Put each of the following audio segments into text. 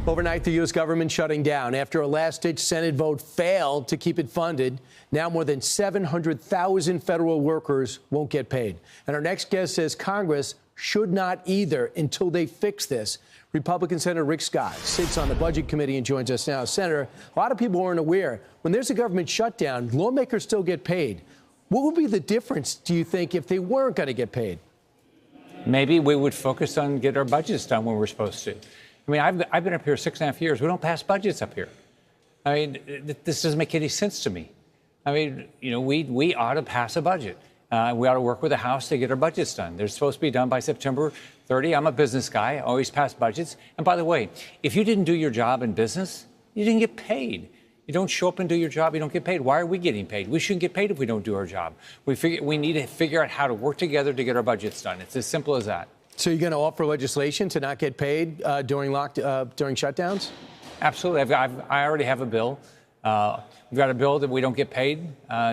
Overnight, the U.S. government shutting down after a last-ditch Senate vote failed to keep it funded. Now more than 700,000 federal workers won't get paid. And our next guest says Congress should not either until they fix this. Republican Senator Rick Scott sits on the Budget Committee and joins us now. Senator, a lot of people weren't aware. When there's a government shutdown, lawmakers still get paid. What would be the difference, do you think, if they weren't going to get paid? Maybe we would focus on get our budgets done when we're supposed to. I mean, I've been up here 6.5 years. We don't pass budgets up here. I mean, this doesn't make any sense to me. I mean, you know, we ought to pass a budget. We ought to work with the House to get our budgets done. They're supposed to be done by September 30. I'm a business guy. I always pass budgets. And by the way, if you didn't do your job in business, you didn't get paid. You don't show up and do your job, you don't get paid. Why are we getting paid? We shouldn't get paid if we don't do our job. We need to figure out how to work together to get our budgets done. It's as simple as that. So you're going to offer legislation to not get paid during shutdowns? Absolutely. I already have a bill. We've got a bill that we don't get paid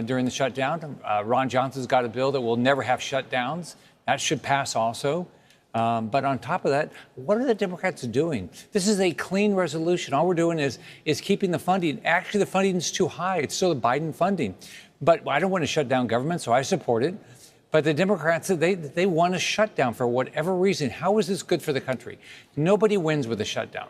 during the shutdown. Ron Johnson's got a bill that will never have shutdowns. That should pass also. But on top of that, what are the Democrats doing? This is a clean resolution. All we're doing is keeping the funding. Actually, the funding is too high. It's still the Biden funding. But I don't want to shut down government, so I support it. But the Democrats, they want a shutdown for whatever reason. How is this good for the country? Nobody wins with a shutdown.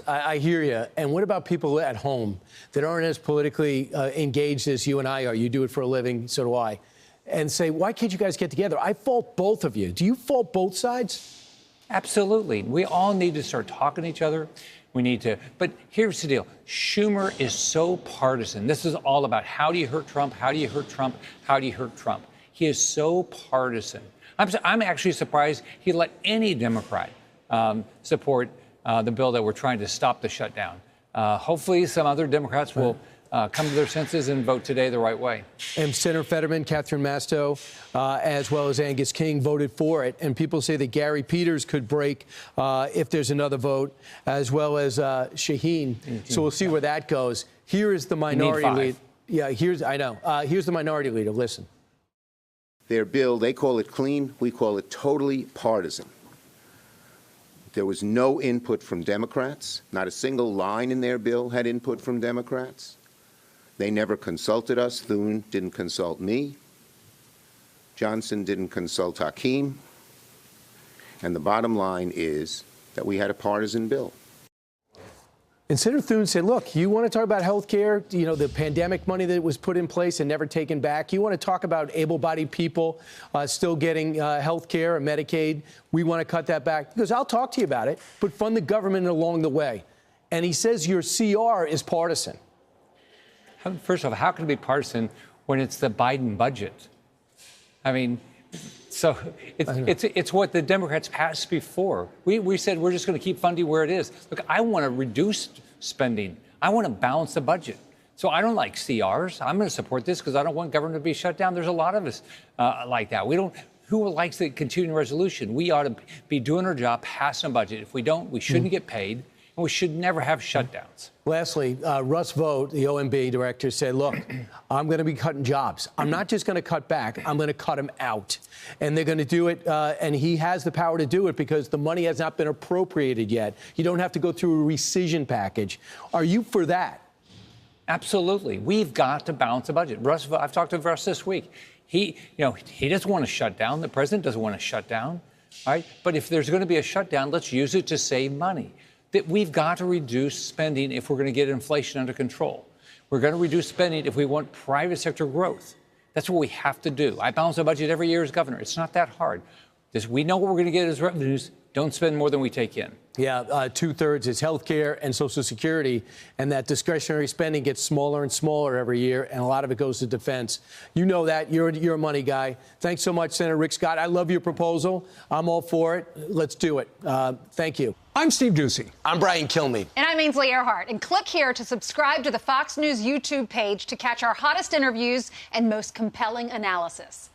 I hear you. And what about people at home that aren't as politically engaged as you and I are? You do it for a living, so do I. And say, why can't you guys get together? I fault both of you. Do you fault both sides? Absolutely. We all need to start talking to each other. We need to. But here's the deal. Schumer is so partisan. This is all about how do you hurt Trump? How do you hurt Trump? How do you hurt Trump? He is so partisan. I'm actually surprised he let any Democrat support the bill that we're trying to stop the shutdown. Hopefully some other Democrats will come to their senses and vote today the right way. And Senator Fetterman, Catherine Masto, as well as Angus King voted for it. And people say that Gary Peters could break if there's another vote, as well as Shaheen. So we'll see where that goes. Here is the minority leader. Yeah, here's the minority leader. Listen. Their bill, they call it clean. We call it totally partisan. There was no input from Democrats. Not a single line in their bill had input from Democrats. They never consulted us. Thune didn't consult me. Johnson didn't consult Hakeem. And the bottom line is that we had a partisan bill. And Senator Thune said, look, you want to talk about health care, you know, the pandemic money that was put in place and never taken back. You want to talk about able-bodied people still getting health care and Medicaid. We want to cut that back. He goes, I'll talk to you about it, but fund the government along the way. And he says your CR is partisan. First of all, how can it be partisan when it's the Biden budget? I mean, so it's what the Democrats passed before. We said we're just going to keep funding where it is. Look, I want to reduce spending. I want to balance the budget. So I don't like CRs. I'm going to support this because I don't want government to be shut down. There's a lot of us like that. Who likes the continuing resolution? We ought to be doing our job, passing a budget. If we don't, we shouldn't get paid. And we should never have shutdowns. Lastly, Russ Vought, the OMB director, said, look, I'm going to be cutting jobs. I'm not just going to cut back. I'm going to cut them out. And they're going to do it. And he has the power to do it because the money has not been appropriated yet. You don't have to go through a rescission package. Are you for that? Absolutely. We've got to balance the budget. Russ, I've talked to Russ this week. He doesn't want to shut down. The president doesn't want to shut down. Right? But if there's going to be a shutdown, let's use it to save money. That we've got to reduce spending if we're going to get inflation under control. We're going to reduce spending if we want private sector growth. That's what we have to do. I balance the budget every year as governor. It's not that hard. We know what we're going to get as revenues. Don't spend more than we take in. Yeah, 2/3 is health care and Social Security, and that discretionary spending gets smaller and smaller every year, and a lot of it goes to defense. You know that. You're a money guy. Thanks so much, Senator Rick Scott. I love your proposal. I'm all for it. Let's do it. Thank you. I'm Steve Doocy. I'm Brian Kilmeade. And I'm Ainsley Earhart. And click here to subscribe to the Fox News YouTube page to catch our hottest interviews and most compelling analysis.